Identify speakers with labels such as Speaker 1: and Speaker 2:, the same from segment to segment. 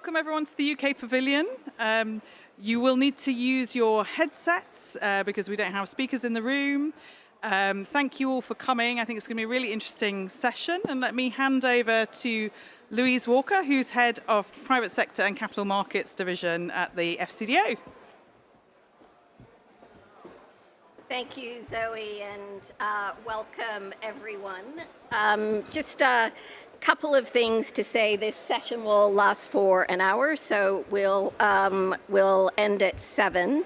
Speaker 1: welcome everyone to the UK Pavilion. You will need to use your headsets because we don't have speakers in the room. Thank you all for coming. I think it's going to be a really interesting session. And let me hand over to Louise Walker, who's Head of Private Sector and Capital Markets Division at the FCDO.
Speaker 2: Thank you, Zoe, and welcome everyone. Just a couple of things to say. This session will last for an hour, so we'll end at 7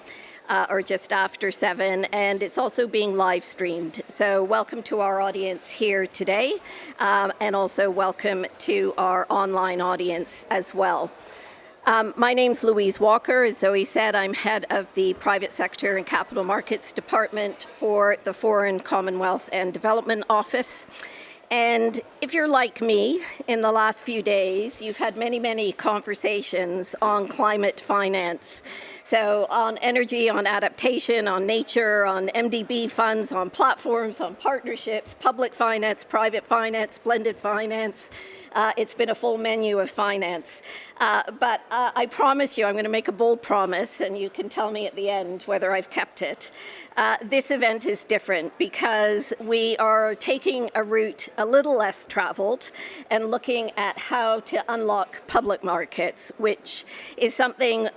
Speaker 2: or just after 7, and it's also being live streamed. So welcome to our audience here today, and also welcome to our online audience as well. My name's Louise Walker. As Zoe said, I'm head of the Private Sector and Capital Markets Department for the Foreign, Commonwealth and Development Office. And if you're like me, in the last few days, you've had many, many conversations on climate finance. So on energy, on adaptation, on nature, on MDB funds, on platforms, on partnerships, public finance, private finance, blended finance. It's been a full menu of finance. But I promise you, I'm going to make a bold promise, and you can tell me at the end whether I've kept it. This event is different because we are taking a route a little less traveled and looking at how to unlock public markets, which is something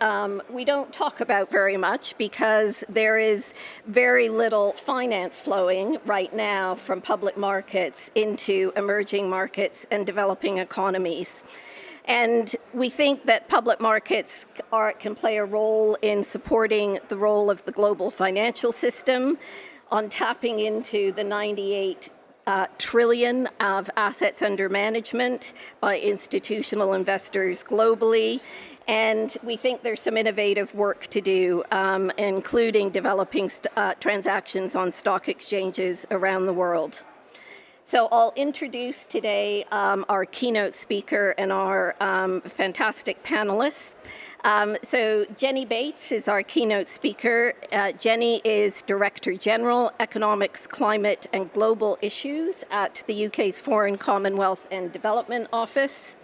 Speaker 2: we don't talk about very much because there is very little finance flowing right now from public markets into emerging markets and developing economies. And we think that public markets can play a role in supporting the role of the global financial system, on tapping into the 98 trillion of assets under management by institutional investors globally. And we think there's some innovative work to do, including developing transactions on stock exchanges around the world. So I'll introduce today our keynote speaker and our fantastic panelists. So Jenny Bates is our keynote speaker. Jenny is Director General, Economics, Climate and Global Issues at the UK's Foreign, Commonwealth and Development Office.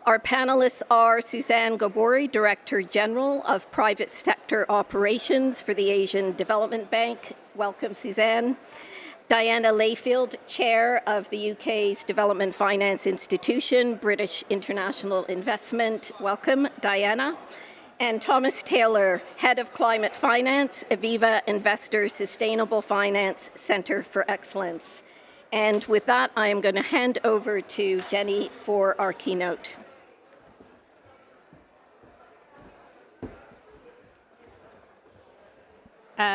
Speaker 2: Our panelists are Suzanne Gobori, Director General of Private Sector Operations for the Asian Development Bank. Welcome, Suzanne. Diana Layfield, Chair of the UK's Development Finance Institution, British International Investment. Welcome, Diana. And Thomas Taylor, Head of Climate Finance, Aviva Investors Sustainable Finance Centre for Excellence. And with that, I am going to hand over to Jenny for our keynote.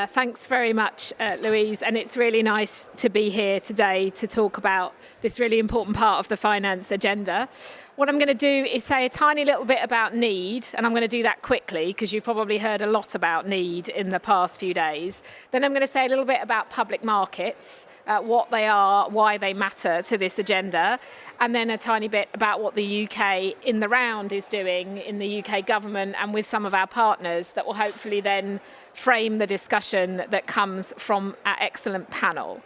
Speaker 3: Thanks very much, Louise, and it's really nice to be here today to talk about this really important part of the finance agenda. What I'm going to do is say a tiny little bit about need, and I'm going to do that quickly because you've probably heard a lot about need in the past few days. Then I'm going to say a little bit about public markets, what they are, why they matter to this agenda, and then a tiny bit about what the UK in the round is doing in the UK government and with some of our partners that will hopefully then frame the discussion that comes from our excellent panel.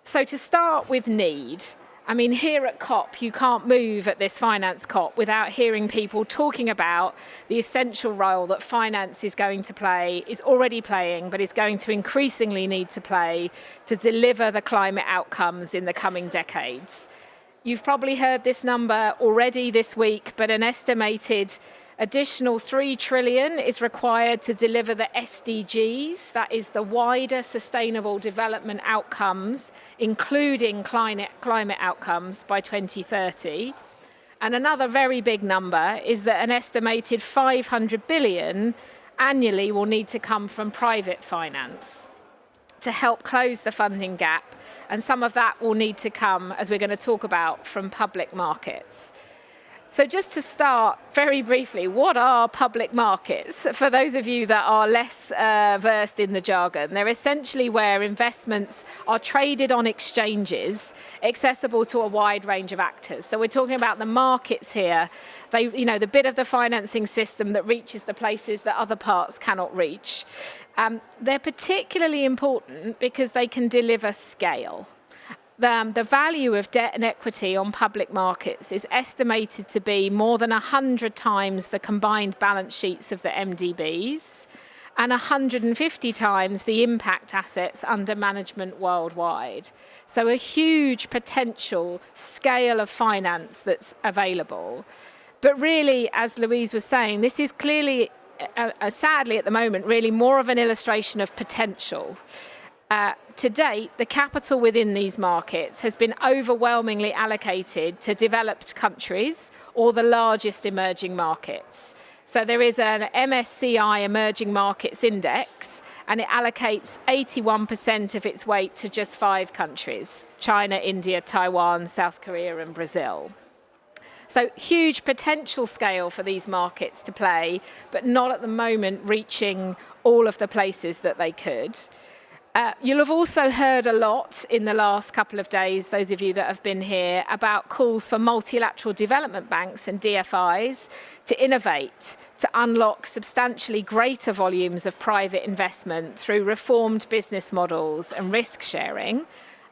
Speaker 3: So to start with need, I mean, here at COP, you can't move at this finance COP without hearing people talking about the essential role that finance is going to play, is already playing, but is going to increasingly need to play to deliver the climate outcomes in the coming decades. You've probably heard this number already this week, but an estimated additional 3 trillion is required to deliver the SDGs, that is the wider sustainable development outcomes, including climate outcomes by 2030. And another very big number is that an estimated 500 billion annually will need to come from private finance to help close the funding gap. And some of that will need to come, as we're going to talk about, from public markets. So just to start very briefly, what are public markets? For those of you that are less versed in the jargon, they're essentially where investments are traded on exchanges, accessible to a wide range of actors. So we're talking about the markets here, the bit of the financing system that reaches the places that other parts cannot reach. They're particularly important because they can deliver scale. the value of debt and equity on public markets is estimated to be more than 100 times the combined balance sheets of the MDBs and 150 times the impact assets under management worldwide. So a huge potential scale of finance that's available. But really, as Louise was saying, this is clearly, sadly at the moment, really more of an illustration of potential. To date, the capital within these markets has been overwhelmingly allocated to developed countries or the largest emerging markets. So there is an MSCI Emerging Markets Index, and it allocates 81% of its weight to just 5 countries: China, India, Taiwan, South Korea, and Brazil. So huge potential scale for these markets to play, but not at the moment reaching all of the places that they could. You'll have also heard a lot in the last couple of days, those of you that have been here, about calls for multilateral development banks and DFIs to innovate, to unlock substantially greater volumes of private investment through reformed business models and risk sharing.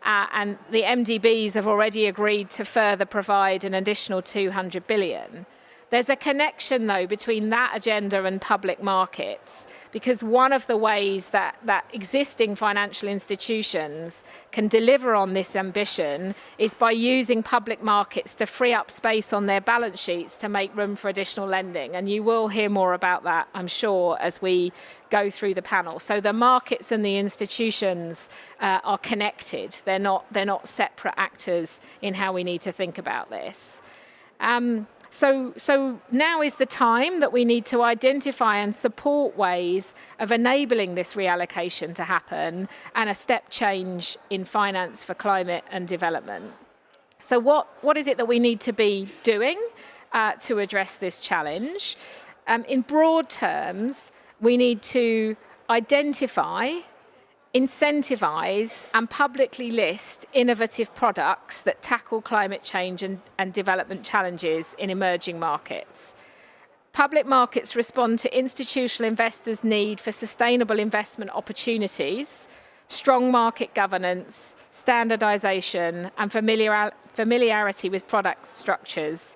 Speaker 3: And the MDBs have already agreed to further provide an additional 200 billion. There's a connection, though, between that agenda and public markets, because one of the ways that existing financial institutions can deliver on this ambition is by using public markets to free up space on their balance sheets to make room for additional lending. And you will hear more about that, I'm sure, as we go through the panel. So the markets and the institutions are connected. They're not separate actors in how we need to think about this. So now is the time that we need to identify and support ways of enabling this reallocation to happen and a step change in finance for climate and development. So what is it that we need to be doing to address this challenge? In broad terms, we need to identify, incentivize and publicly list innovative products that tackle climate change and development challenges in emerging markets. Public markets respond to institutional investors' need for sustainable investment opportunities, strong market governance, standardization and familiarity with product structures,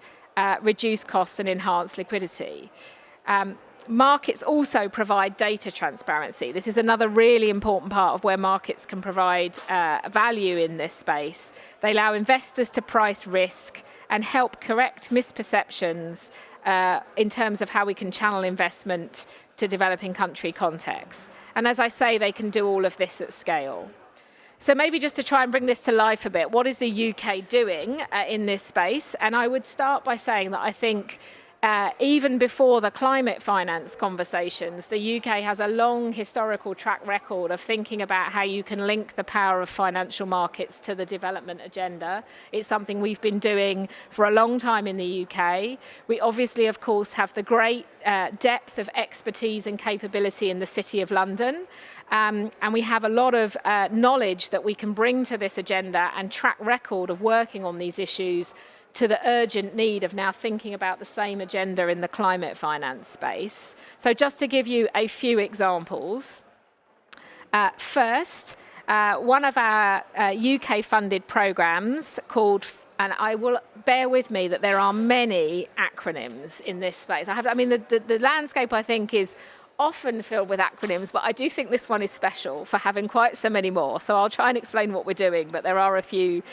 Speaker 3: reduce costs and enhance liquidity. Markets also provide data transparency. This is another really important part of where markets can provide value in this space. They allow investors to price risk and help correct misperceptions in terms of how we can channel investment to developing country contexts. And as I say, they can do all of this at scale. So maybe just to try and bring this to life a bit, what is the UK doing in this space? And I would start by saying that I think even before the climate finance conversations, the UK has a long historical track record of thinking about how you can link the power of financial markets to the development agenda. It's something we've been doing for a long time in the UK. We obviously, of course, have the great depth of expertise and capability in the City of London. And we have a lot of knowledge that we can bring to this agenda and track record of working on these issues to the urgent need of now thinking about the same agenda in the climate finance space. So just to give you a few examples. First, one of our UK-funded programs called, and I will bear with me that there are many acronyms in this space. The landscape, I think, is often filled with acronyms, but I do think this one is special for having quite so many more. So I'll try and explain what we're doing, but there are a few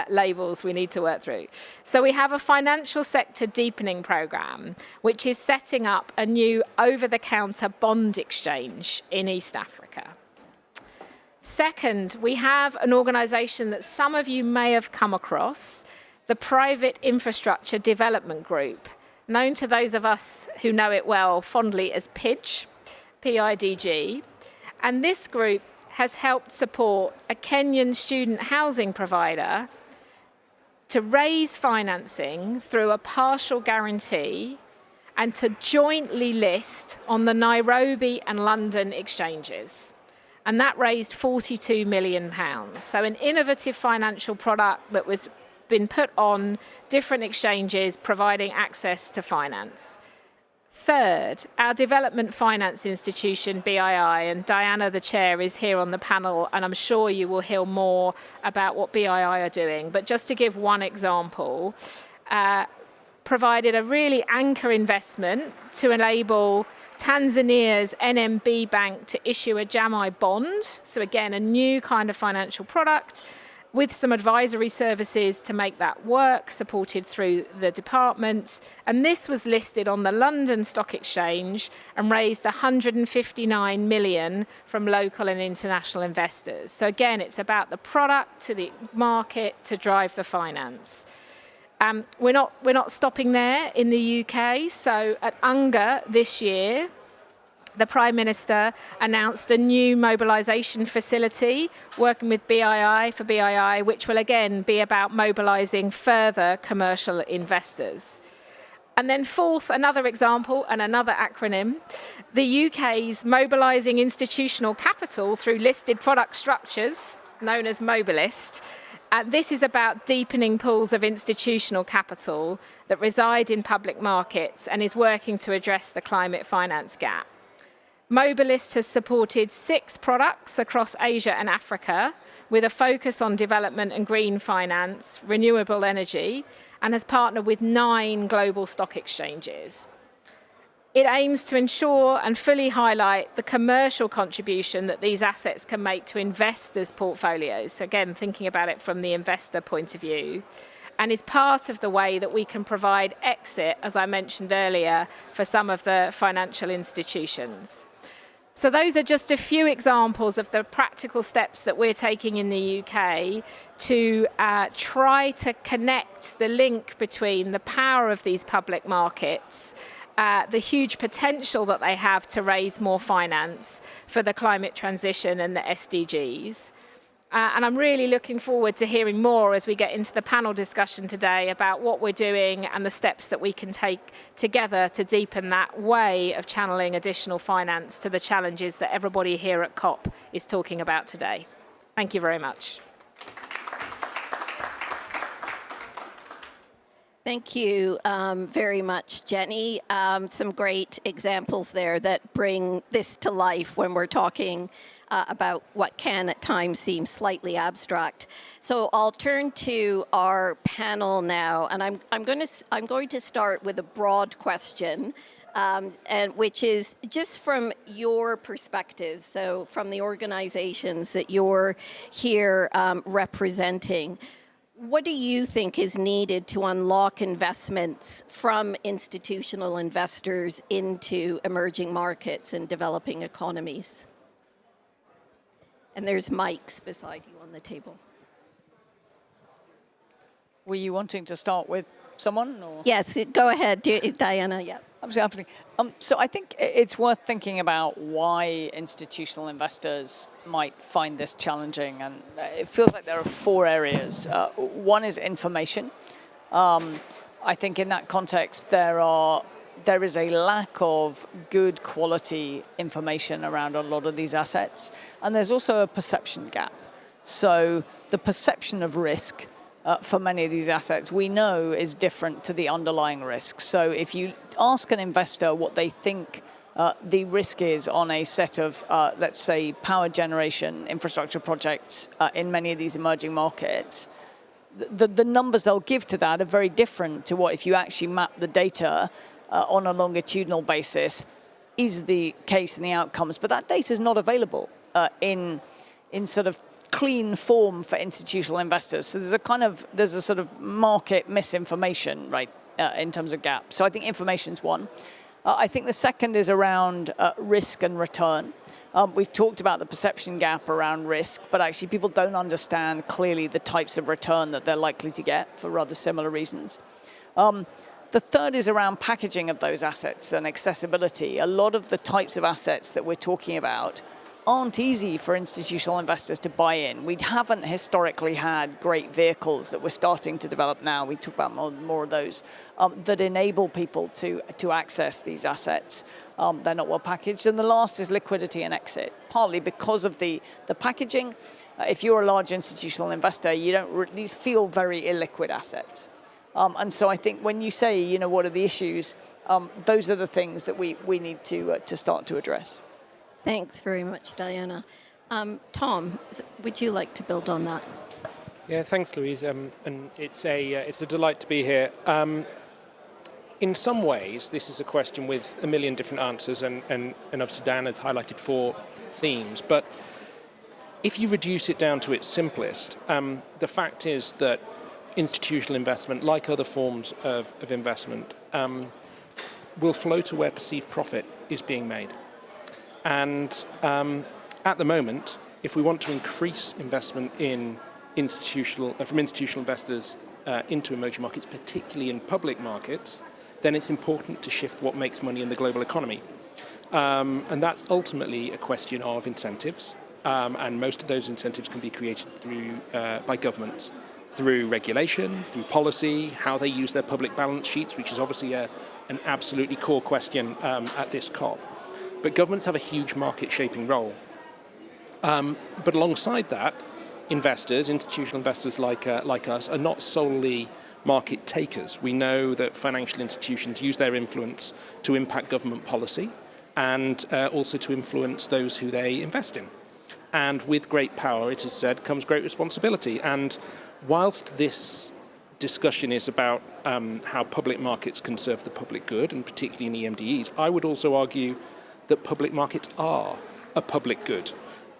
Speaker 3: labels we need to work through. So we have a financial sector deepening program, which is setting up a new over-the-counter bond exchange in East Africa. Second, we have an organisation that some of you may have come across, the Private Infrastructure Development Group, known to those of us who know it well fondly as PIDG, P-I-D-G. And this group has helped support a Kenyan student housing provider to raise financing through a partial guarantee and to jointly list on the Nairobi and London exchanges. And that raised £42 million. So an innovative financial product that was been put on different exchanges, providing access to finance. Third, our development finance institution, BII, and Diana, the chair, is here on the panel, and I'm sure you will hear more about what BII are doing. But just to give one example, provided a really anchor investment to enable Tanzania's NMB bank to issue a Jamai bond. So again, a new kind of financial product with some advisory services to make that work, supported through the department. And this was listed on the London Stock Exchange and raised 159 million from local and international investors. So again, it's about the product to the market to drive the finance. We're not stopping there in the UK. So at UNGA this year, the Prime Minister announced a new mobilisation facility working with BII, which will again be about mobilising further commercial investors. And then fourth, another example and another acronym, the UK's mobilising institutional capital through listed product structures, known as Mobilist. This is about deepening pools of institutional capital that reside in public markets and is working to address the climate finance gap. Mobilist has supported 6 products across Asia and Africa with a focus on development and green finance, renewable energy, and has partnered with 9 global stock exchanges. It aims to ensure and fully highlight the commercial contribution that these assets can make to investors' portfolios. So again, thinking about it from the investor point of view, and is part of the way that we can provide exit, as I mentioned earlier, for some of the financial institutions. So those are just a few examples of the practical steps that we're taking in the UK to try to connect the link between the power of these public markets, the huge potential that they have to raise more finance for the climate transition and the SDGs. And I'm really looking forward to hearing more as we get into the panel discussion today about what we're doing and the steps that we can take together to deepen that way of channeling additional finance to the challenges that everybody here at COP is talking about today. Thank you very much.
Speaker 2: Thank you very much, Jenny. Some great examples there that bring this to life when we're talking about what can at times seem slightly abstract. So I'll turn to our panel now, and I'm going to start with a broad question, and which is just from your perspective, so from the organizations that you're here representing. What do you think is needed to unlock investments from institutional investors into emerging markets and developing economies? And there's mics beside you on the table.
Speaker 4: Were you wanting to start with someone? Or?
Speaker 2: Yes, go ahead, Diana. Yeah.
Speaker 4: Absolutely. So I think it's worth thinking about why institutional investors might find this challenging. And it feels like there are 4 areas. One is information. I think in that context, there is a lack of good quality information around a lot of these assets. And there's also a perception gap. So the perception of risk for many of these assets, we know is different to the underlying risk. So if you ask an investor what they think the risk is on a set of, let's say, power generation infrastructure projects in many of these emerging markets, the numbers they'll give to that are very different to what if you actually map the data on a longitudinal basis is the case and the outcomes. But that data is not available in sort of clean form for institutional investors. So there's a sort of market misinformation, right, in terms of gap. So I think information's one. I think the second is around risk and return. We've talked about the perception gap around risk, but actually people don't understand clearly the types of return that they're likely to get for rather similar reasons. The third is around packaging of those assets and accessibility. A lot of the types of assets that we're talking about aren't easy for institutional investors to buy in. We haven't historically had great vehicles that we're starting to develop now. We talk about more of those that enable people to access these assets. They're not well packaged. And the last is liquidity and exit, partly because of the packaging. If you're a large institutional investor, these feel very illiquid assets. And so I think when you say, what are the issues, those are the things that we need to start to address.
Speaker 2: Thanks very much, Diana. Tom, would you like to build on that?
Speaker 5: Yeah, thanks, Louise. And it's a delight to be here. In some ways, this is a question with a million different answers, and obviously Dan has highlighted 4 themes. But if you reduce it down to its simplest, the fact is that institutional investment, like other forms of investment, will flow to where perceived profit is being made. And at the moment, if we want to increase investment in from institutional investors into emerging markets, particularly in public markets, then it's important to shift what makes money in the global economy. And that's ultimately a question of incentives, and most of those incentives can be created by governments, through regulation, through policy, how they use their public balance sheets, which is obviously an absolutely core question at this COP. But governments have a huge market-shaping role. But alongside that, institutional investors like us, are not solely market takers. We know that financial institutions use their influence to impact government policy and also to influence those who they invest in. And with great power, it is said, comes great responsibility. And whilst this discussion is about how public markets can serve the public good, and particularly in EMDEs, I would also argue that public markets are a public good.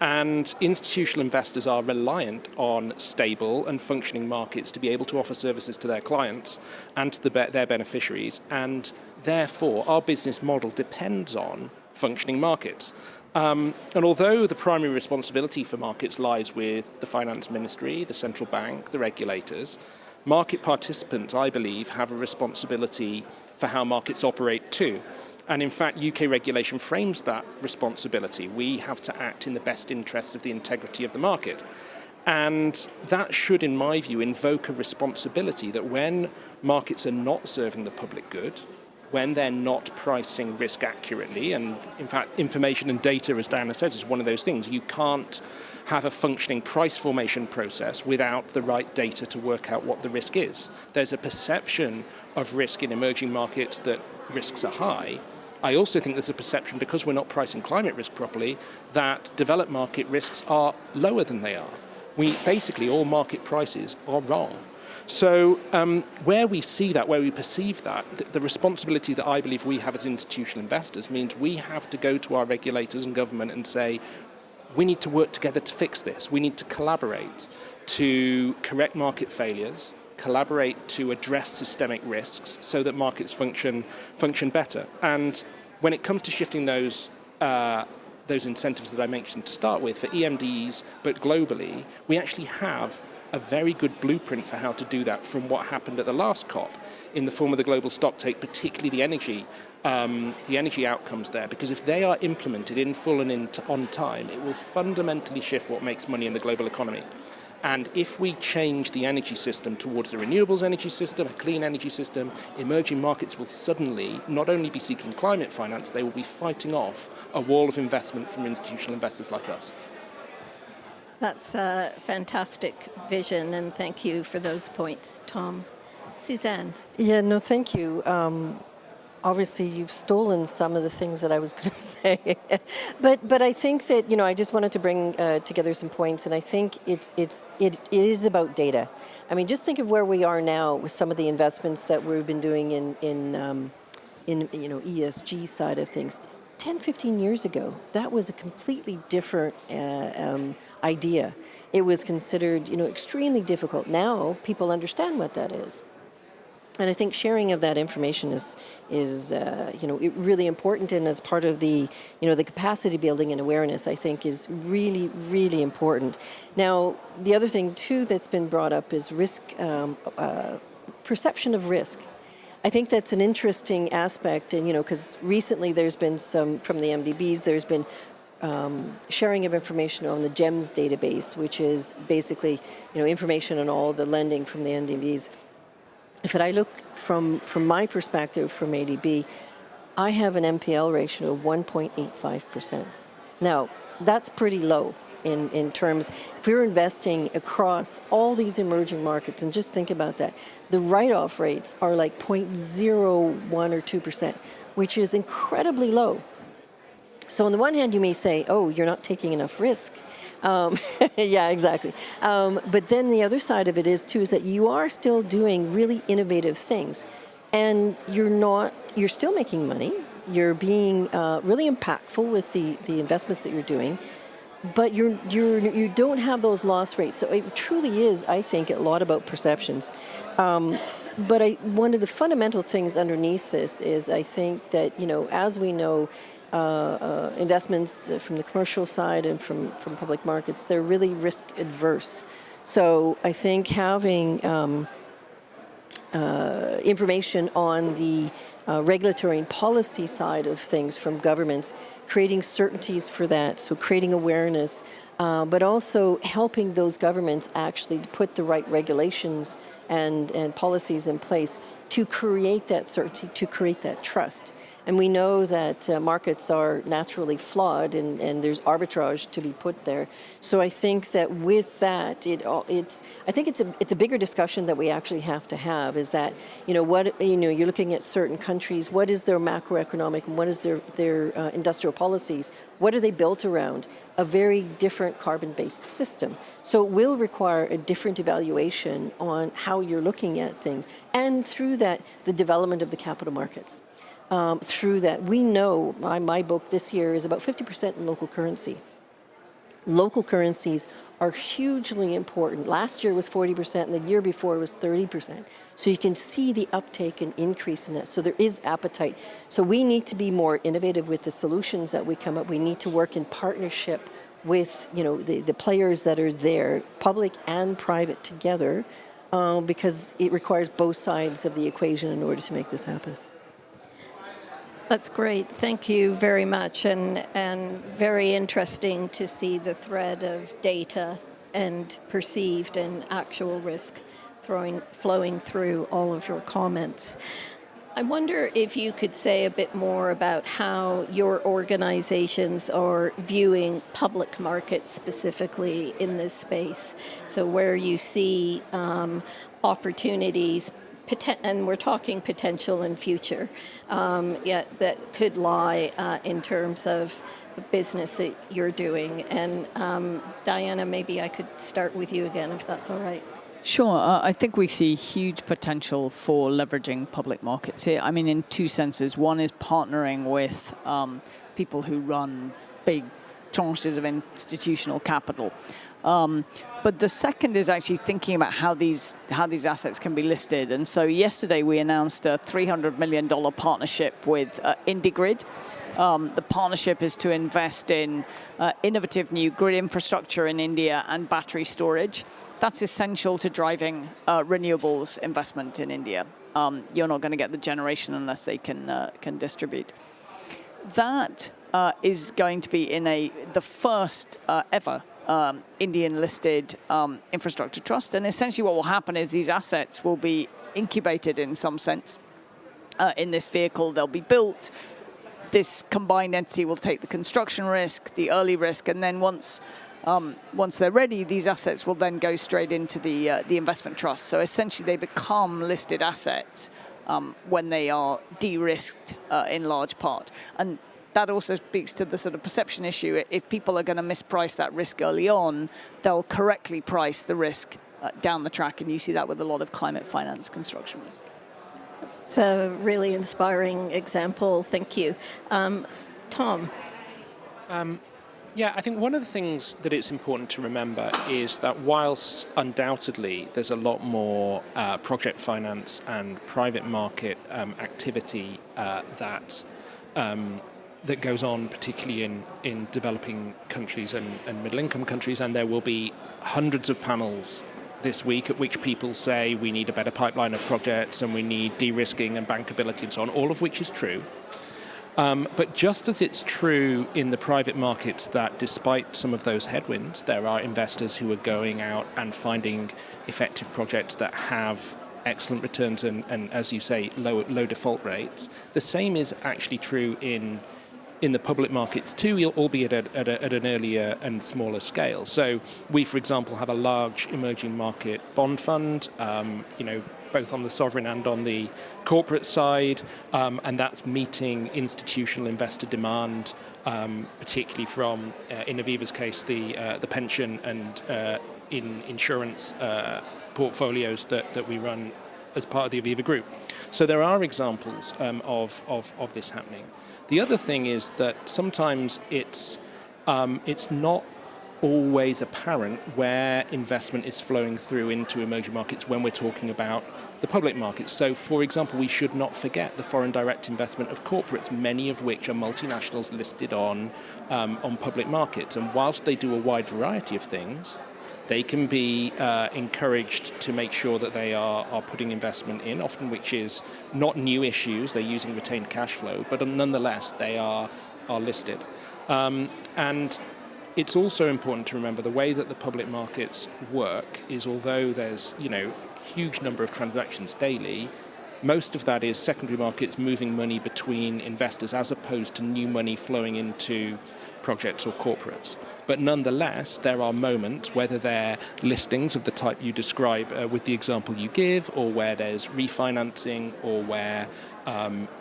Speaker 5: And institutional investors are reliant on stable and functioning markets to be able to offer services to their clients and to their beneficiaries. And therefore, our business model depends on functioning markets. And although the primary responsibility for markets lies with the finance ministry, the central bank, the regulators, market participants, I believe, have a responsibility for how markets operate too. And in fact, UK regulation frames that responsibility. We have to act in the best interest of the integrity of the market. And that should, in my view, invoke a responsibility that when markets are not serving the public good, when they're not pricing risk accurately, and in fact, information and data, as Diana says, is one of those things. You can't have a functioning price formation process without the right data to work out what the risk is. There's a perception of risk in emerging markets that risks are high. I also think there's a perception, because we're not pricing climate risk properly, that developed market risks are lower than they are. Basically, all market prices are wrong. So where we see that, where we perceive that, the responsibility that I believe we have as institutional investors means we have to go to our regulators and government and say, we need to work together to fix this. We need to collaborate to correct market failures, collaborate to address systemic risks so that markets function better. And when it comes to shifting those incentives that I mentioned to start with for EMDs, but globally, we actually have a very good blueprint for how to do that from what happened at the last COP in the form of the global stocktake, particularly the energy outcomes there. Because if they are implemented in full and on time, it will fundamentally shift what makes money in the global economy. And if we change the energy system towards a renewables energy system, a clean energy system, emerging markets will suddenly not only be seeking climate finance, they will be fighting off a wall of investment from institutional investors like us.
Speaker 2: That's a fantastic vision, and thank you for those points, Tom. Suzanne.
Speaker 6: Yeah, no, thank you. Obviously, you've stolen some of the things that I was going to say, but I think that I just wanted to bring together some points, and I think it is about data. I mean, just think of where we are now with some of the investments that we've been doing in ESG side of things. 10, 15 years ago, that was a completely different idea. It was considered, extremely difficult. Now people understand what that is. And I think sharing of that information is really important, and as part of the the capacity building and awareness, I think is really, really important. Now, the other thing too that's been brought up is risk, perception of risk. I think that's an interesting aspect, and because recently there's been some from the MDBs. There's been sharing of information on the GEMS database, which is basically information on all the lending from the MDBs. If I look from my perspective from ADB, I have an NPL ratio of 1.85%. Now, that's pretty low. in terms, if we're investing across all these emerging markets, and just think about that, the write-off rates are like 0.01 or 2%, which is incredibly low. So on the one hand, you may say, oh, you're not taking enough risk. Yeah, exactly. But then the other side of it is, too, is that you are still doing really innovative things. And you're still making money. You're being really impactful with the investments that you're doing. But you don't have those loss rates. So it truly is, I think, a lot about perceptions. But one of the fundamental things underneath this is, I think that, as we know, investments from the commercial side and from public markets, they're really risk adverse. So I think having information on the regulatory and policy side of things from governments, creating certainties for that, so creating awareness, but also helping those governments actually put the right regulations and policies in place to create that certainty, to create that trust. And we know that markets are naturally flawed, and there's arbitrage to be put there. So I think that with that, it's a bigger discussion that we actually have to have. Is that you're looking at certain countries, what is their macroeconomic and what is their industrial policies? What are they built around? A very different carbon-based system. So it will require a different evaluation on how you're looking at things, and through that, the development of the capital markets. Through that, we know, my book this year is about 50% in local currency. Local currencies are hugely important. Last year was 40%, and the year before was 30%. So you can see the uptake and increase in that. So there is appetite. So we need to be more innovative with the solutions that we come up. We need to work in partnership with the players that are there, public and private together, because it requires both sides of the equation in order to make this happen.
Speaker 2: That's great. Thank you very much. And very interesting to see the thread of data and perceived and actual risk flowing through all of your comments. I wonder if you could say a bit more about how your organizations are viewing public markets specifically in this space. So where you see opportunities, and we're talking potential and future, that could lie in terms of the business that you're doing. And Diana, maybe I could start with you again, if that's all right.
Speaker 4: Sure. I think we see huge potential for leveraging public markets here. I mean, in two senses. One is partnering with people who run big tranches of institutional capital. But the second is actually thinking about how these assets can be listed. And so yesterday we announced a $300 million partnership with IndiGrid. The partnership is to invest in innovative new grid infrastructure in India and battery storage. That's essential to driving renewables investment in India. You're not going to get the generation unless they can distribute. That is going to be in the first ever Indian-listed infrastructure trust. And essentially what will happen is these assets will be incubated in some sense in this vehicle. They'll be built. This combined entity will take the construction risk, the early risk, and then once they're ready, these assets will then go straight into the investment trust. So essentially they become listed assets when they are de-risked in large part. And that also speaks to the sort of perception issue. If people are going to misprice that risk early on, they'll correctly price the risk down the track, and you see that with a lot of climate finance construction risk.
Speaker 2: It's a really inspiring example. Thank you. Tom?
Speaker 5: Yeah, I think one of the things that it's important to remember is that whilst undoubtedly there's a lot more project finance and private market activity that goes on, particularly in developing countries and middle-income countries, and there will be hundreds of panels this week at which people say we need a better pipeline of projects and we need de-risking and bankability and so on, all of which is true. But just as it's true in the private markets that despite some of those headwinds, there are investors who are going out and finding effective projects that have excellent returns and as you say, low default rates, the same is actually true in in the public markets too, albeit at an earlier and smaller scale. So we, for example, have a large emerging market bond fund, both on the sovereign and on the corporate side, and that's meeting institutional investor demand, particularly from, in Aviva's case, the pension and in insurance portfolios that we run as part of the Aviva group. So there are examples of this happening. The other thing is that sometimes it's not always apparent where investment is flowing through into emerging markets when we're talking about the public markets. So, for example, we should not forget the foreign direct investment of corporates, many of which are multinationals listed on public markets. And whilst they do a wide variety of things, they can be encouraged to make sure that they are putting investment in, often which is not new issues, they're using retained cash flow, but nonetheless they are listed. And it's also important to remember the way that the public markets work is, although there's huge number of transactions daily, most of that is secondary markets moving money between investors as opposed to new money flowing into projects or corporates. But nonetheless, there are moments, whether they're listings of the type you describe with the example you give, or where there's refinancing, or where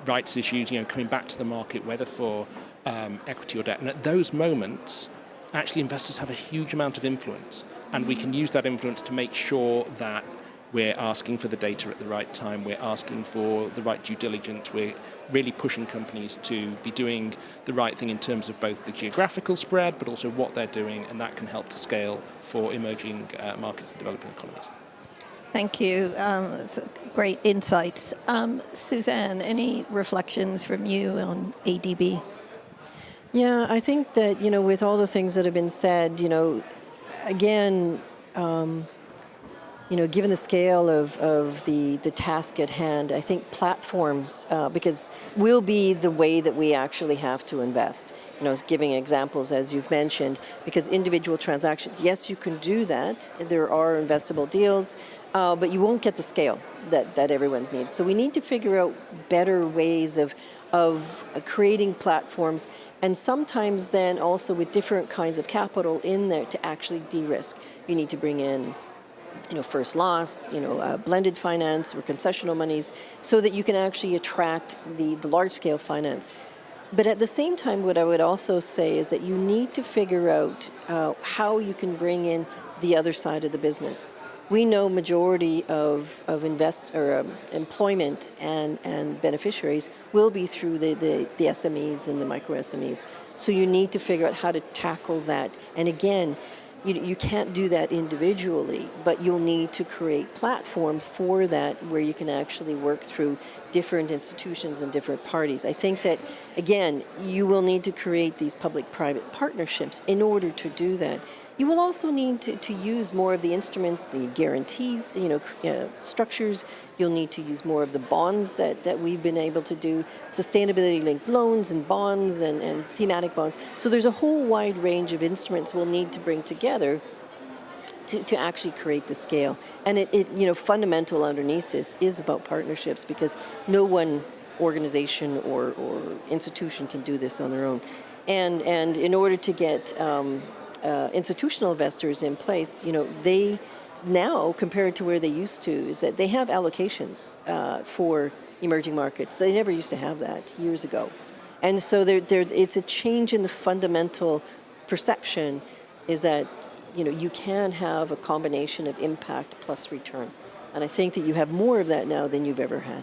Speaker 5: rights issues, coming back to the market, whether for equity or debt. And at those moments, actually investors have a huge amount of influence, and we can use that influence to make sure that we're asking for the data at the right time, we're asking for the right due diligence, we're really pushing companies to be doing the right thing in terms of both the geographical spread, but also what they're doing, and that can help to scale for emerging markets and developing economies.
Speaker 2: Thank you. That's great insights. Suzanne, any reflections from you on ADB?
Speaker 6: Yeah, I think that, with all the things that have been said, again, given the scale of the task at hand, I think platforms, because will be the way that we actually have to invest. Giving examples, as you've mentioned, because individual transactions, yes, you can do that. There are investable deals, but you won't get the scale that everyone's needs. So we need to figure out better ways of creating platforms, and sometimes then also with different kinds of capital in there to actually de-risk. You need to bring in first loss, blended finance or concessional monies, so that you can actually attract the large-scale finance. But at the same time, what I would also say is that you need to figure out how you can bring in the other side of the business. We know majority of employment and beneficiaries will be through the SMEs and the micro SMEs. So you need to figure out how to tackle that. And again, you can't do that individually, but you'll need to create platforms for that where you can actually work through different institutions and different parties. I think that, again, you will need to create these public-private partnerships in order to do that. You will also need to use more of the instruments, the guarantees, structures. You'll need to use more of the bonds that we've been able to do, sustainability-linked loans and bonds and thematic bonds. So there's a whole wide range of instruments we'll need to bring together to actually create the scale. And it fundamental underneath this is about partnerships, because no one organization or institution can do this on their own. And in order to get institutional investors in place, they now, compared to where they used to, is that they have allocations for emerging markets. They never used to have that years ago. And so it's a change in the fundamental perception, is that you can have a combination of impact plus return. And I think that you have more of that now than you've ever had.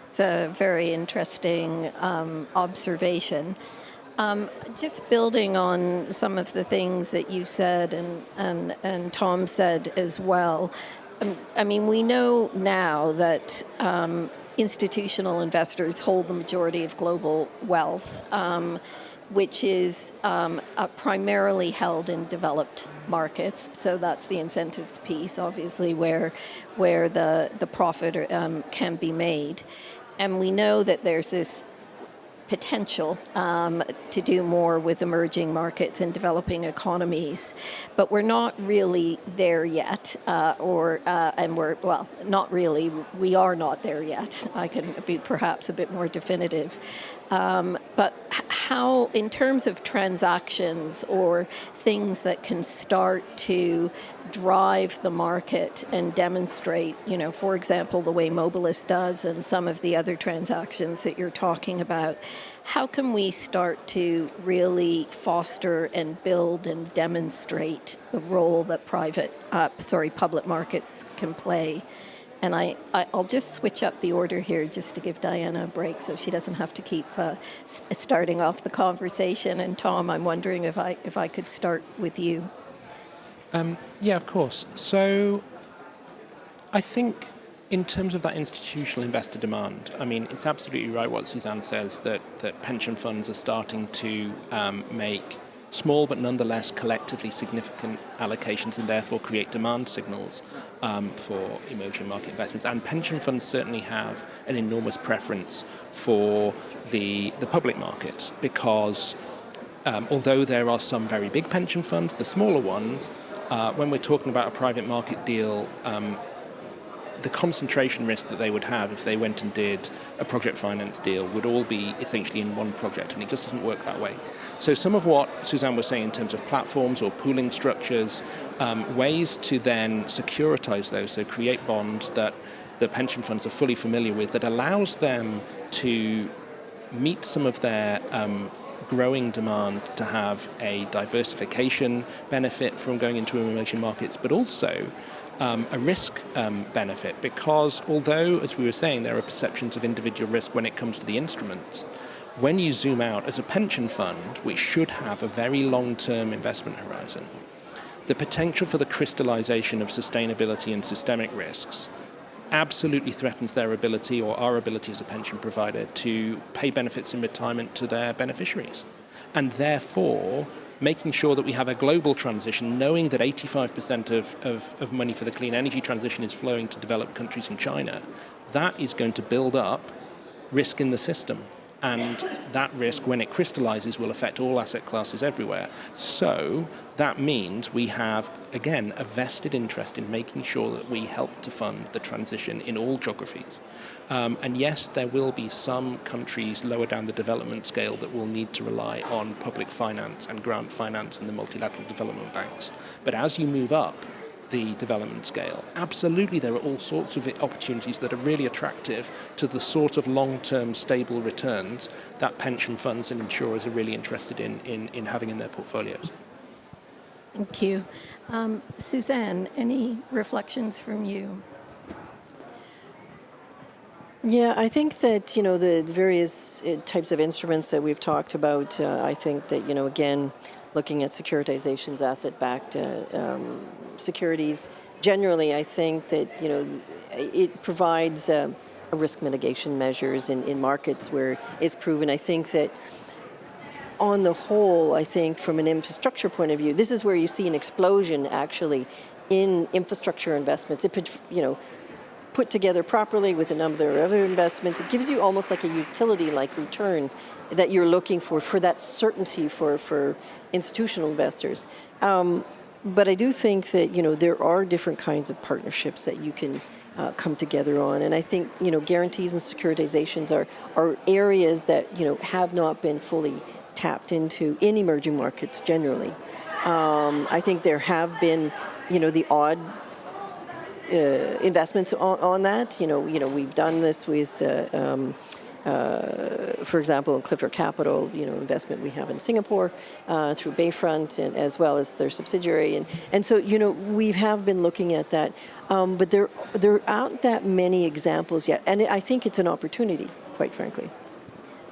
Speaker 2: It's a very interesting observation. Just building on some of the things that you said and Tom said as well. I mean, we know now that institutional investors hold the majority of global wealth, which is primarily held in developed markets. So that's the incentives piece, obviously, where the profit can be made. And we know that there's this potential to do more with emerging markets and developing economies, but we're not really there yet, not really, we are not there yet. I can be perhaps a bit more definitive. But how, in terms of transactions or things that can start to drive the market and demonstrate, for example, the way mobilise does and some of the other transactions that you're talking about, how can we start to really foster and build and demonstrate the role that public markets can play? And I'll just switch up the order here just to give Diana a break so she doesn't have to keep starting off the conversation. And Tom, I'm wondering if I could start with you.
Speaker 5: Yeah, of course. So I think in terms of that institutional investor demand, I mean, it's absolutely right what Suzanne says, that pension funds are starting to make small but nonetheless collectively significant allocations and therefore create demand signals for emerging market investments. And pension funds certainly have an enormous preference for the public markets because although there are some very big pension funds, the smaller ones, when we're talking about a private market deal, the concentration risk that they would have if they went and did a project finance deal would all be essentially in one project, and it just doesn't work that way. So some of what Suzanne was saying in terms of platforms or pooling structures, ways to then securitize those, so create bonds that the pension funds are fully familiar with, that allows them to meet some of their growing demand to have a diversification benefit from going into emerging markets, but also a risk benefit, because although, as we were saying, there are perceptions of individual risk when it comes to the instruments, when you zoom out as a pension fund, which should have a very long-term investment horizon, the potential for the crystallization of sustainability and systemic risks absolutely threatens their ability, or our ability as a pension provider, to pay benefits in retirement to their beneficiaries. And therefore, making sure that we have a global transition, knowing that 85% of money for the clean energy transition is flowing to developed countries in China, that is going to build up risk in the system. And that risk, when it crystallizes, will affect all asset classes everywhere. So that means we have, again, a vested interest in making sure that we help to fund the transition in all geographies. And yes, there will be some countries lower down the development scale that will need to rely on public finance and grant finance and the multilateral development banks. But as you move up the development scale, absolutely there are all sorts of opportunities that are really attractive to the sort of long-term stable returns that pension funds and insurers are really interested in having in their portfolios.
Speaker 2: Thank you. Suzanne, any reflections from you?
Speaker 6: Yeah, I think that, the various types of instruments that we've talked about, I think that, again, looking at securitizations, asset-backed securities, generally, I think that, it provides a risk mitigation measures in markets where it's proven. I think that on the whole, I think from an infrastructure point of view, this is where you see an explosion actually in infrastructure investments. It put together properly with a number of other investments, it gives you almost like a utility-like return that you're looking for that certainty for institutional investors. But I do think that, there are different kinds of partnerships that you can come together on. And I think, guarantees and securitizations are areas that, have not been fully tapped into in emerging markets generally. I think there have been, the odd investments on that. We've done this with, for example, in Clifford Capital, investment we have in Singapore through Bayfront, and as well as their subsidiary, and so we have been looking at that, but there aren't that many examples yet, and I think it's an opportunity, quite frankly.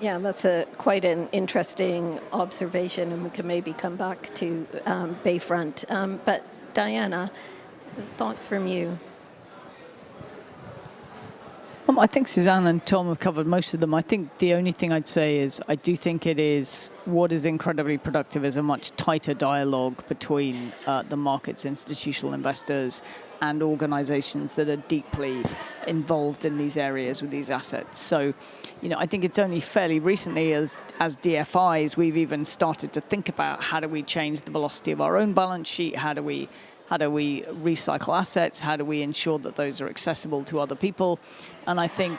Speaker 2: Yeah, that's quite an interesting observation, and we can maybe come back to Bayfront. But Diana, thoughts from you?
Speaker 4: I think Suzanne and Tom have covered most of them. I think the only thing I'd say is I do think what is incredibly productive is a much tighter dialogue between the markets, institutional investors, and organizations that are deeply involved in these areas with these assets. So, I think it's only fairly recently as DFIs, we've even started to think about how do we change the velocity of our own balance sheet, how do we recycle assets? How do we ensure that those are accessible to other people? And I think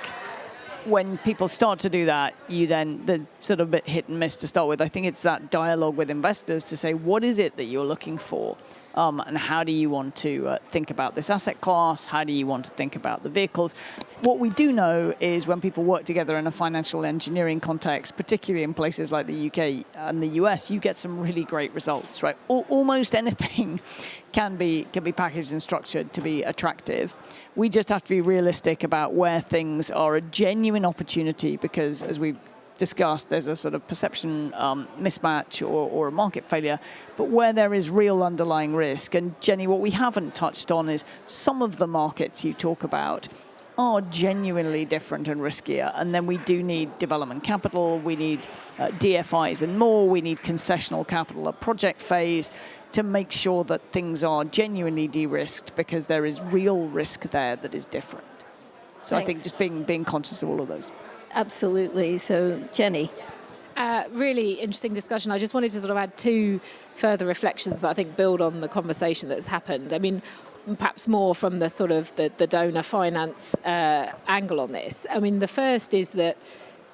Speaker 4: when people start to do that, there's sort of a bit hit and miss to start with. I think it's that dialogue with investors to say, what is it that you're looking for? And how do you want to think about this asset class? How do you want to think about the vehicles? What we do know is when people work together in a financial engineering context, particularly in places like the UK and the US, you get some really great results, right? Almost anything can be packaged and structured to be attractive. We just have to be realistic about where things are a genuine opportunity, because as we've discussed, there's a sort of perception mismatch or a market failure, but where there is real underlying risk. And Jenny, what we haven't touched on is some of the markets you talk about are genuinely different and riskier, and then we do need development capital, we need DFIs and more, we need concessional capital at project phase to make sure that things are genuinely de-risked, because there is real risk there that is different. So
Speaker 2: Thanks.
Speaker 4: I think just being conscious of all of those.
Speaker 2: Absolutely. So, Jenny.
Speaker 3: Really interesting discussion. I just wanted to sort of add two further reflections that I think build on the conversation that's happened. I mean, perhaps more from the sort of the donor finance angle on this. I mean, the first is that,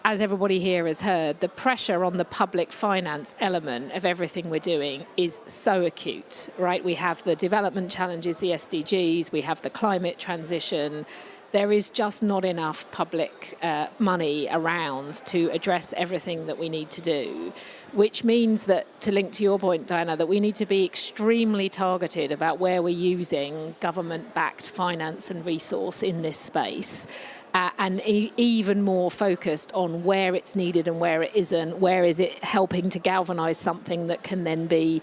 Speaker 3: as everybody here has heard, the pressure on the public finance element of everything we're doing is so acute, right? We have the development challenges, the SDGs, we have the climate transition. There is just not enough public money around to address everything that we need to do, which means that, to link to your point, Diana, that we need to be extremely targeted about where we're using government-backed finance and resource in this space. And even more focused on where it's needed and where it isn't, where is it helping to galvanise something that can then be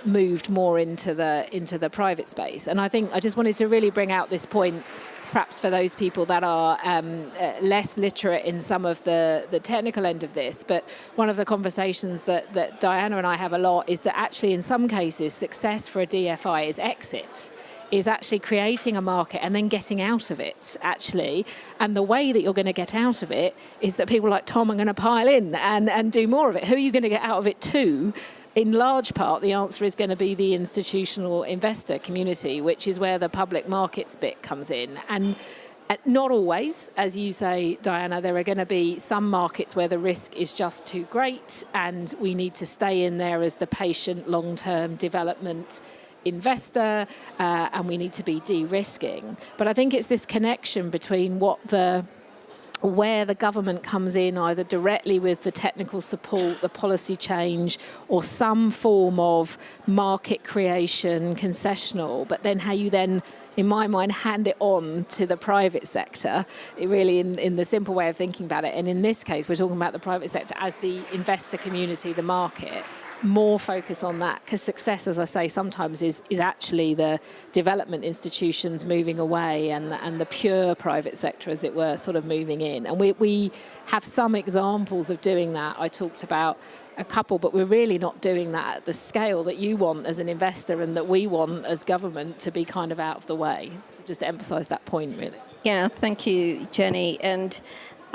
Speaker 3: moved more into the private space. And I think I just wanted to really bring out this point, perhaps for those people that are less literate in some of the technical end of this, but one of the conversations that Diana and I have a lot is that actually in some cases success for a DFI is exit, is actually creating a market and then getting out of it, actually. And the way that you're going to get out of it is that people like Tom are going to pile in and do more of it. Who are you going to get out of it to? In large part, the answer is going to be the institutional investor community, which is where the public markets bit comes in. And not always, as you say, Diana, there are going to be some markets where the risk is just too great and we need to stay in there as the patient long-term development investor, and we need to be de-risking. But I think it's this connection between where the government comes in, either directly with the technical support, the policy change, or some form of market creation, concessional, but then how you then, in my mind, hand it on to the private sector, really in the simple way of thinking about it. And in this case, we're talking about the private sector as the investor community, the market. More focus on that, because success, as I say, sometimes is actually the development institutions moving away and the pure private sector, as it were, sort of moving in. And we have some examples of doing that. I talked about a couple, but we're really not doing that at the scale that you want as an investor and that we want as government to be kind of out of the way. So just to emphasise that point, really.
Speaker 2: Yeah, thank you, Jenny. And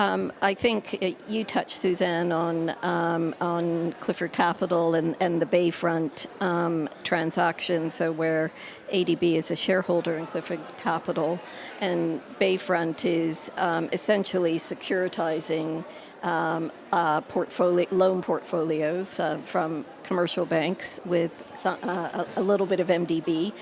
Speaker 2: I think you touched, Suzanne, on Clifford Capital and the Bayfront transaction, so where ADB is a shareholder in Clifford Capital, and Bayfront is essentially securitizing loan portfolios from commercial banks with a little bit of MDB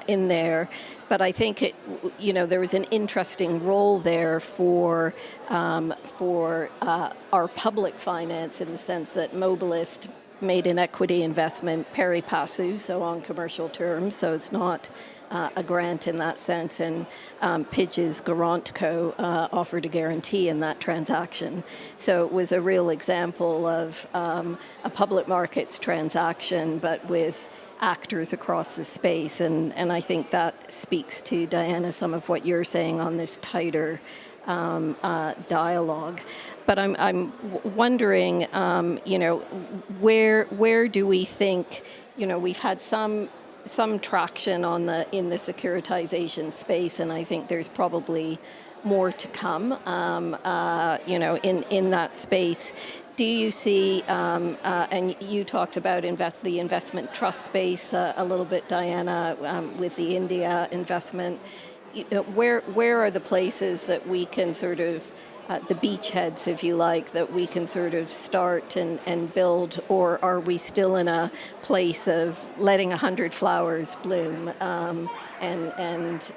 Speaker 2: in there. But I think there was an interesting role there for our public finance, in the sense that mobilise made an equity investment pari passu, so on commercial terms, so it's not a grant in that sense, and Pidge's Garantco offered a guarantee in that transaction. So it was a real example of a public markets transaction, but with actors across the space, and I think that speaks to, Diana, some of what you're saying on this tighter dialogue. But I'm wondering, where do we think, we've had some traction in the securitization space, and I think there's probably more to come, in that space. Do you see, and you talked about the investment trust space a little bit, Diana, with the India investment. where are the places that we can sort of, the beachheads, if you like, that we can sort of start and build, or are we still in a place of letting 100 flowers bloom and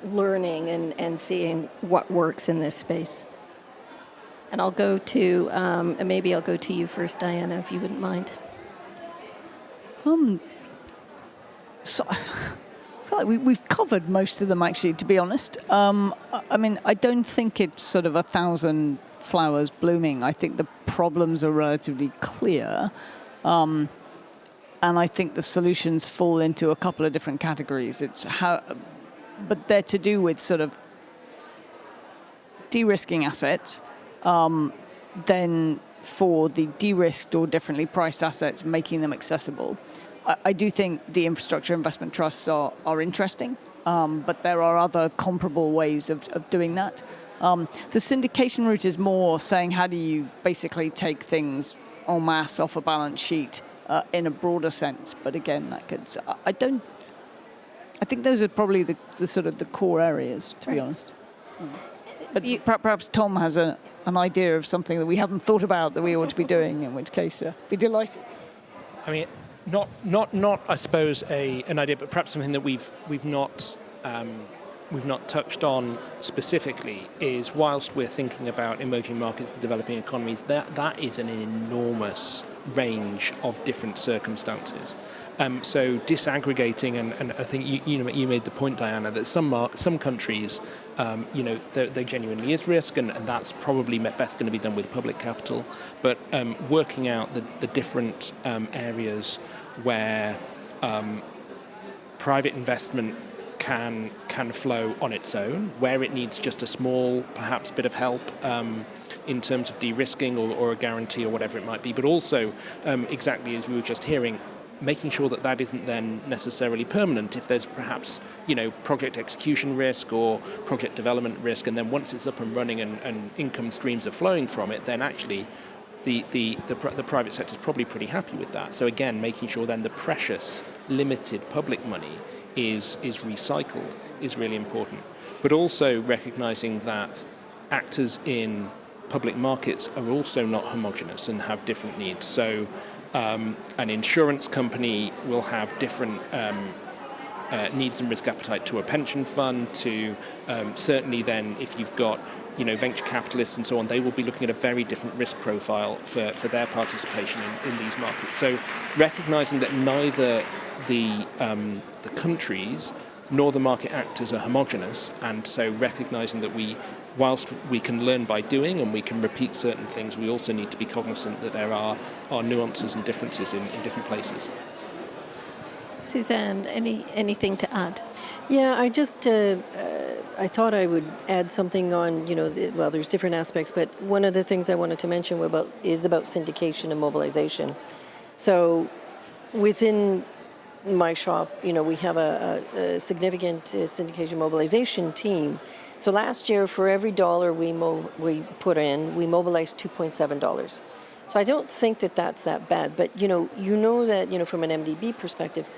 Speaker 2: learning and seeing what works in this space? And I'll go to, maybe I'll go to you first, Diana, if you wouldn't mind.
Speaker 4: So I feel like we've covered most of them, actually, to be honest. I mean, I don't think it's sort of 1,000 flowers blooming. I think the problems are relatively clear. And I think the solutions fall into a couple of different categories. But they're to do with sort of de-risking assets, then for the de-risked or differently priced assets, making them accessible. I do think the infrastructure investment trusts are interesting, but there are other comparable ways of doing that. The syndication route is more saying, how do you basically take things en masse off a balance sheet in a broader sense? But again, that could, I think those are probably the sort of the core areas, to be honest. But perhaps Tom has an idea of something that we haven't thought about that we ought to be doing, in which case, be delighted.
Speaker 5: I mean, not I suppose an idea, but perhaps something that we've not touched on specifically is, whilst we're thinking about emerging markets and developing economies, that is an enormous range of different circumstances. So disaggregating, and I think you made the point, Diana, that some countries, there genuinely is risk, and that's probably best going to be done with public capital. But working out the different areas where private investment can flow on its own, where it needs just a small, perhaps, bit of help in terms of de-risking or a guarantee or whatever it might be, but also, exactly as we were just hearing, making sure that isn't then necessarily permanent if there's perhaps, project execution risk or project development risk, and then once it's up and running and income streams are flowing from it, then actually the private sector is probably pretty happy with that. So again, making sure then the precious, limited public money is recycled is really important. But also recognizing that actors in public markets are also not homogenous and have different needs. So an insurance company will have different needs and risk appetite to a pension fund, to certainly then if you've got venture capitalists and so on, they will be looking at a very different risk profile for their participation in these markets. So recognizing that neither the countries nor the market actors are homogenous, and so recognizing that whilst we can learn by doing and we can repeat certain things, we also need to be cognizant that there are nuances and differences in different places.
Speaker 2: Suzanne, anything to add?
Speaker 6: Yeah, I just I thought I would add something on, well, there's different aspects, but one of the things I wanted to mention is about syndication and mobilization. So within my shop, we have a significant syndication mobilization team. So last year, for every dollar we put in, we mobilized $2.7. So I don't think that's that bad. But that from an MDB perspective,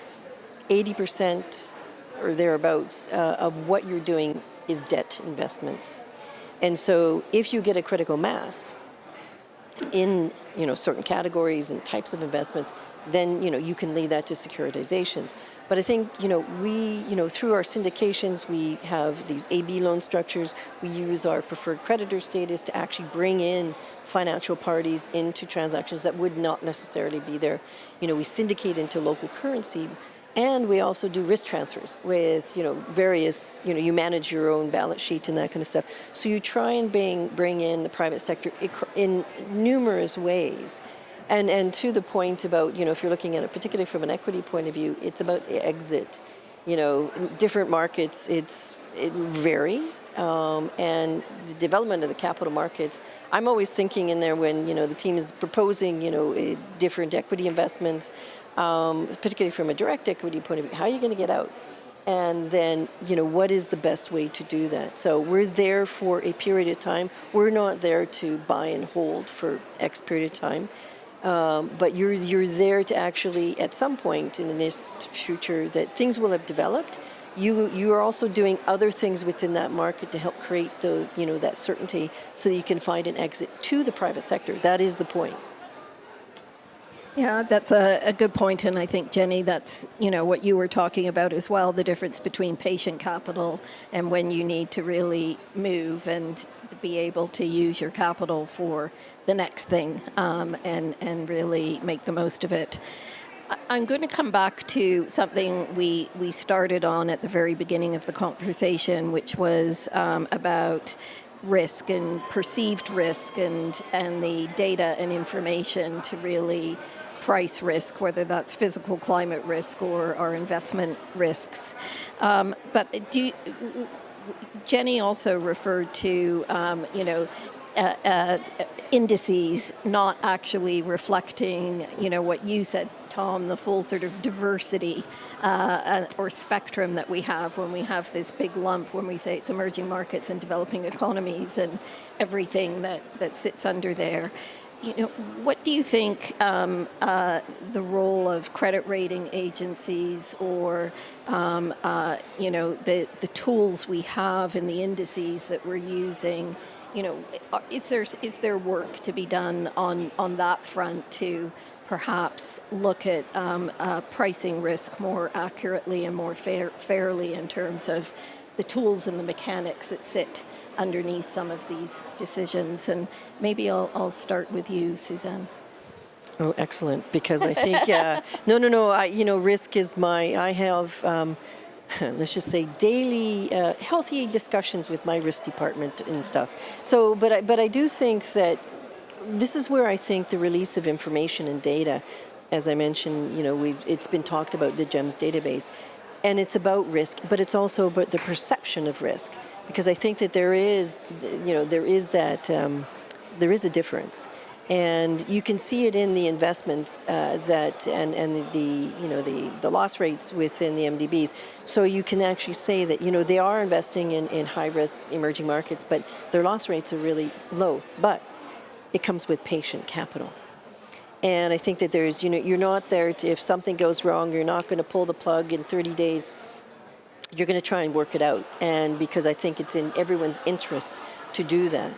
Speaker 6: 80% or thereabouts of what you're doing is debt investments. And so if you get a critical mass in certain categories and types of investments, then you can lead that to securitizations. But I think we through our syndications, we have these AB loan structures. We use our preferred creditor status to actually bring in financial parties into transactions that would not necessarily be there. We syndicate into local currency. And we also do risk transfers with, various, you manage your own balance sheet and that kind of stuff. So you try and bring in the private sector in numerous ways. And to the point about, if you're looking at it, particularly from an equity point of view, it's about exit. Different markets, it varies. And the development of the capital markets, I'm always thinking in there when, the team is proposing, different equity investments, particularly from a direct equity point of view, how are you going to get out? And then, what is the best way to do that? So we're there for a period of time. We're not there to buy and hold for X period of time. But you're there to actually, at some point in the near future, that things will have developed. you are also doing other things within that market to help create those, that certainty so that you can find an exit to the private sector. That is the point.
Speaker 2: Yeah, that's a good point, and I think, Jenny, that's what you were talking about as well, the difference between patient capital and when you need to really move and be able to use your capital for the next thing and really make the most of it. I'm going to come back to something we started on at the very beginning of the conversation, which was about risk and perceived risk and the data and information to really price risk, whether that's physical climate risk or investment risks. But Jenny also referred to, indices not actually reflecting, what you said, Tom, the full sort of diversity or spectrum that we have when we have this big lump, when we say it's emerging markets and developing economies and everything that sits under there. What do you think the role of credit rating agencies or the tools we have in the indices that we're using? Is there work to be done on that front to perhaps look at pricing risk more accurately and more fairly in terms of the tools and the mechanics that sit underneath some of these decisions? And maybe I'll start with you, Suzanne.
Speaker 6: Oh, excellent! Because I think no. Risk is I have. Let's just say daily healthy discussions with my risk department and stuff. So, but I do think that this is where I think the release of information and data, as I mentioned, it's been talked about the GEMS database, and it's about risk, but it's also about the perception of risk, because I think that there is a difference. And you can see it in the investments and the loss rates within the MDBs. So you can actually say that they are investing in high risk emerging markets, but their loss rates are really low. But it comes with patient capital. And I think that there's you're not there to, if something goes wrong, you're not going to pull the plug in 30 days. You're going to try and work it out. And because I think it's in everyone's interest to do that.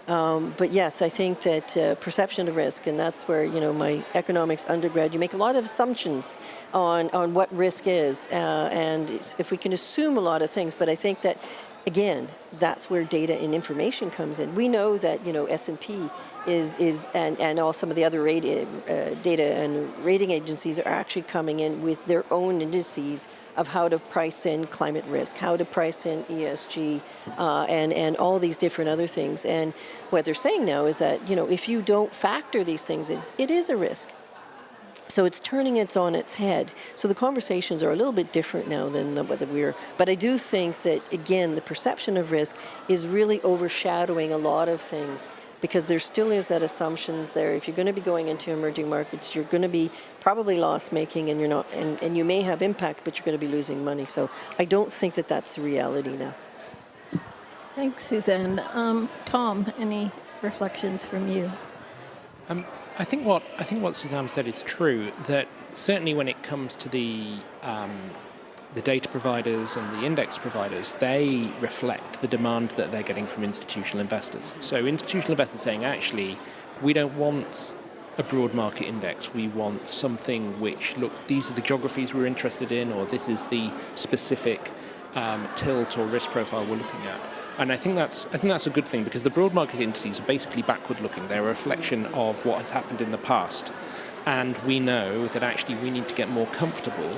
Speaker 6: But yes, I think that perception of risk, and that's where, my economics undergrad, you make a lot of assumptions on what risk is. And if we can assume a lot of things, but I think that, again, that's where data and information comes in. We know that, S&P is and all some of the other data and rating agencies are actually coming in with their own indices of how to price in climate risk, how to price in ESG, and all these different other things. And what they're saying now is that, if you don't factor these things in, it is a risk. So it's turning it on its head. So the conversations are a little bit different now than whether but I do think that, again, the perception of risk is really overshadowing a lot of things, because there still is that assumptions there. If you're going to be going into emerging markets, you're going to be probably loss-making, and you're not, and you may have impact, but you're going to be losing money. So I don't think that that's the reality now.
Speaker 2: Thanks, Suzanne. Tom, any reflections from you?
Speaker 5: I think what Suzanne said is true, that certainly when it comes to the data providers and the index providers, they reflect the demand that they're getting from institutional investors. So institutional investors saying, actually, we don't want a broad market index. We want something which, look, these are the geographies we're interested in, or this is the specific tilt or risk profile we're looking at. And I think that's a good thing, because the broad market indices are basically backward-looking. They're a reflection of what has happened in the past. And we know that actually we need to get more comfortable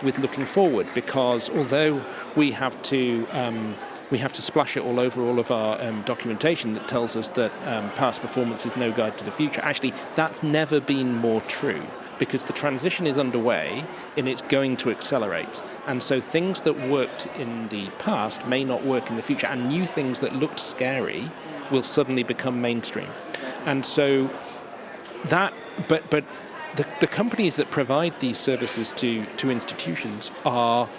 Speaker 5: with looking forward, because although we have to splash it all over all of our documentation that tells us that past performance is no guide to the future, actually that's never been more true, because the transition is underway and it's going to accelerate. And so things that worked in the past may not work in the future, and new things that looked scary will suddenly become mainstream. And so that, but the companies that provide these services to institutions are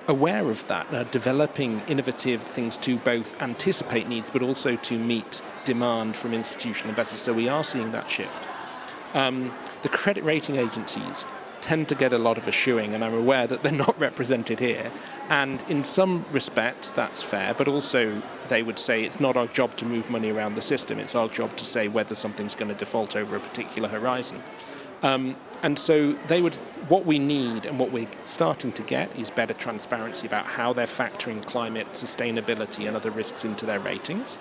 Speaker 5: aware of that, are developing innovative things to both anticipate needs but also to meet demand from institutional investors. So we are seeing that shift. The credit rating agencies, tend to get a lot of eschewing, and I'm aware that they're not represented here. And in some respects, that's fair, but also they would say it's not our job to move money around the system. It's our job to say whether something's going to default over a particular horizon. And so what we need and what we're starting to get is better transparency about how they're factoring climate, sustainability, and other risks into their ratings.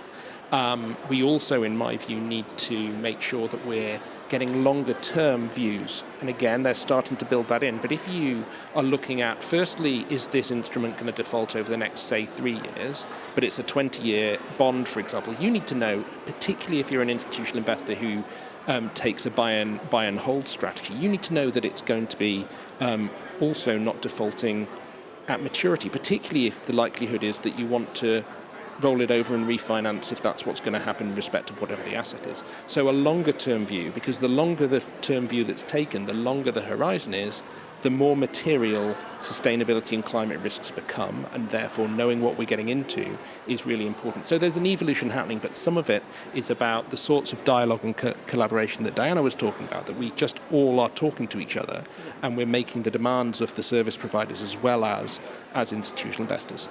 Speaker 5: We also, in my view, need to make sure that we're getting longer term views. And again, they're starting to build that in. But if you are looking at, firstly, is this instrument going to default over the next, say, 3 years, but it's a 20-year bond, for example, you need to know, particularly if you're an institutional investor who takes a buy and hold strategy, you need to know that it's going to be also not defaulting at maturity, particularly if the likelihood is that you want to roll it over and refinance if that's what's going to happen in respect of whatever the asset is. So a longer term view, because the longer the term view that's taken, the longer the horizon is, the more material sustainability and climate risks become, and therefore knowing what we're getting into is really important. So there's an evolution happening, but some of it is about the sorts of dialogue and collaboration that Diana was talking about, that we just all are talking to each other, and we're making the demands of the service providers as well as institutional investors.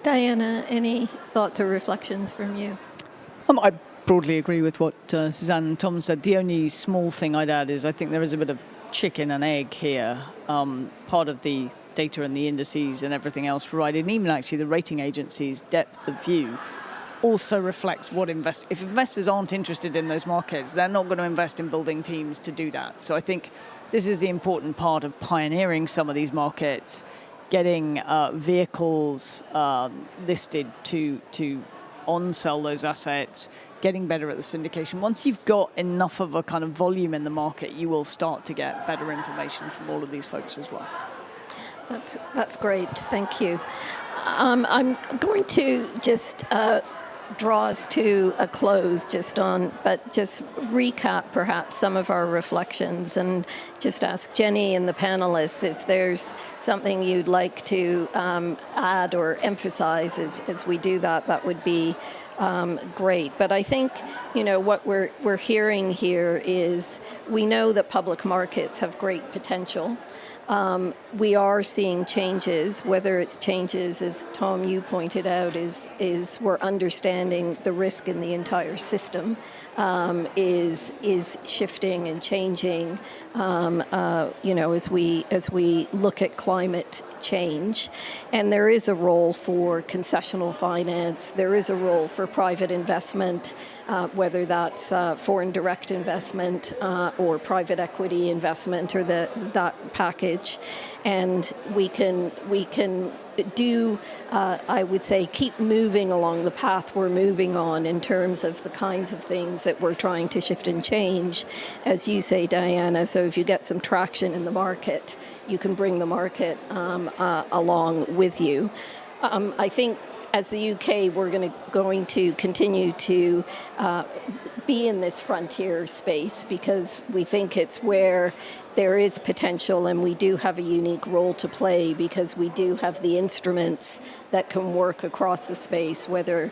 Speaker 2: Diana, any thoughts or reflections from you?
Speaker 4: I broadly agree with what Suzanne and Tom said. The only small thing I'd add is I think there is a bit of chicken and egg here. Part of the data and the indices and everything else provided, and even actually the rating agencies' depth of view, also reflects what if investors aren't interested in those markets, they're not going to invest in building teams to do that. So I think this is the important part of pioneering some of these markets, getting vehicles listed to on-sell those assets, getting better at the syndication. Once you've got enough of a kind of volume in the market, you will start to get better information from all of these folks as well.
Speaker 2: That's great. Thank you. I'm going to just draw us to a close but just recap perhaps some of our reflections and just ask Jenny and the panelists if there's something you'd like to add or emphasize as we do that. That would be great. But I think, what we're hearing here is we know that public markets have great potential. We are seeing changes, whether it's changes, as Tom, you pointed out, is we're understanding the risk in the entire system is shifting and changing, as we look at climate change. And there is a role for concessional finance. There is a role for private investment, whether that's foreign direct investment or private equity investment or that package. And we can do, I would say, keep moving along the path we're moving on in terms of the kinds of things that we're trying to shift and change, as you say, Diana. So if you get some traction in the market, you can bring the market along with you. I think as the UK, we're going to continue to be in this frontier space because we think it's where there is potential, and we do have a unique role to play because we do have the instruments that can work across the space, whether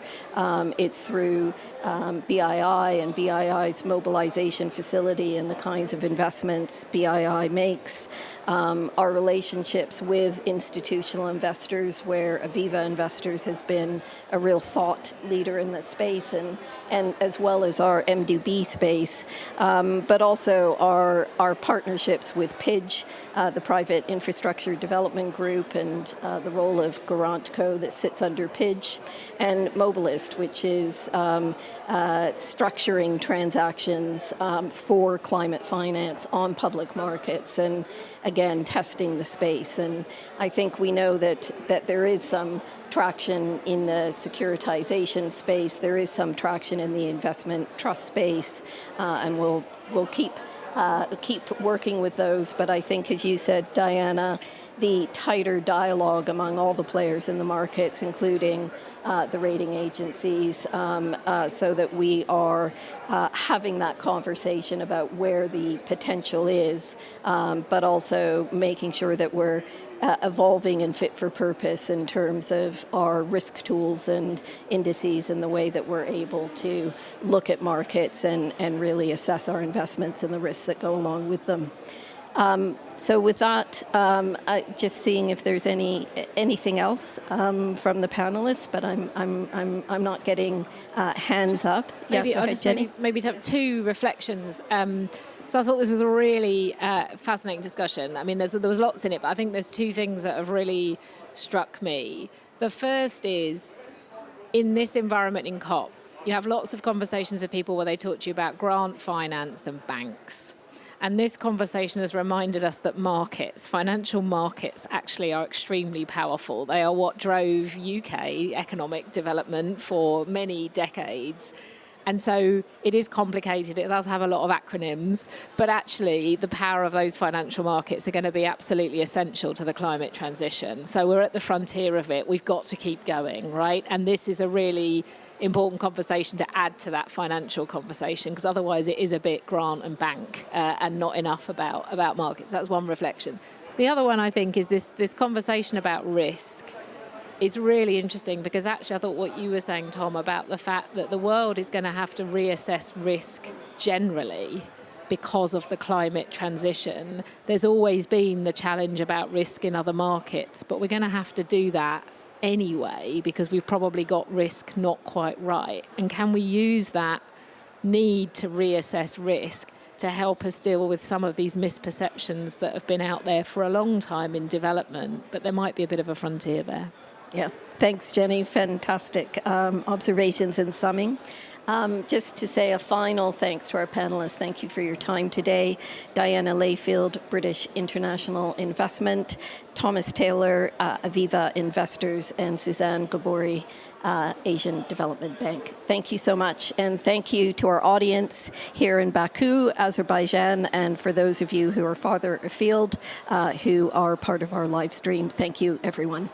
Speaker 2: it's through BII and BII's mobilization facility and the kinds of investments BII makes, our relationships with institutional investors, where Aviva Investors has been a real thought leader in the space, and as well as our MDB space, but also our partnerships with PIDGE, the Private Infrastructure Development Group, and the role of Garantco that sits under PIDGE, and Mobilist, which is structuring transactions for climate finance on public markets, and again, testing the space. And I think we know that there is some traction in the securitization space, there is some traction in the investment trust space, and we'll keep working with those. But I think, as you said, Diana, the tighter dialogue among all the players in the markets, including the rating agencies, so that we are having that conversation about where the potential is, but also making sure that we're evolving and fit for purpose in terms of our risk tools and indices and the way that we're able to look at markets and really assess our investments and the risks that go along with them. So with that, just seeing if there's anything else from the panelists, but I'm not getting hands up.
Speaker 3: Maybe
Speaker 2: Yeah, go
Speaker 3: I'll
Speaker 2: ahead,
Speaker 3: just
Speaker 2: Jenny.
Speaker 3: maybe have two reflections. So I thought this was a really fascinating discussion. I mean, there was lots in it, but I think there's two things that have really struck me. The first is, in this environment in COP, you have lots of conversations with people where they talk to you about grant finance and banks. And this conversation has reminded us that markets, financial markets, actually are extremely powerful. They are what drove UK economic development for many decades. And so it is complicated, it does have a lot of acronyms, but actually the power of those financial markets are going to be absolutely essential to the climate transition. So we're at the frontier of it, we've got to keep going, right? And this is a really important conversation to add to that financial conversation, because otherwise it is a bit grant and bank and not enough about markets. That's one reflection. The other one, I think, is this conversation about risk. It's really interesting because actually I thought what you were saying, Tom, about the fact that the world is going to have to reassess risk generally because of the climate transition. There's always been the challenge about risk in other markets, but we're going to have to do that anyway because we've probably got risk not quite right. And can we use that need to reassess risk to help us deal with some of these misperceptions that have been out there for a long time in development, but there might be a bit of a frontier there.
Speaker 2: Yeah, thanks, Jenny. Fantastic observations and summing. Just to say a final thanks to our panelists. Thank you for your time today. Diana Layfield, British International Investment, Thomas Taylor, Aviva Investors, and Suzanne Gabori, Asian Development Bank. Thank you so much. And thank you to our audience here in Baku, Azerbaijan, and for those of you who are farther afield, who are part of our live stream. Thank you, everyone.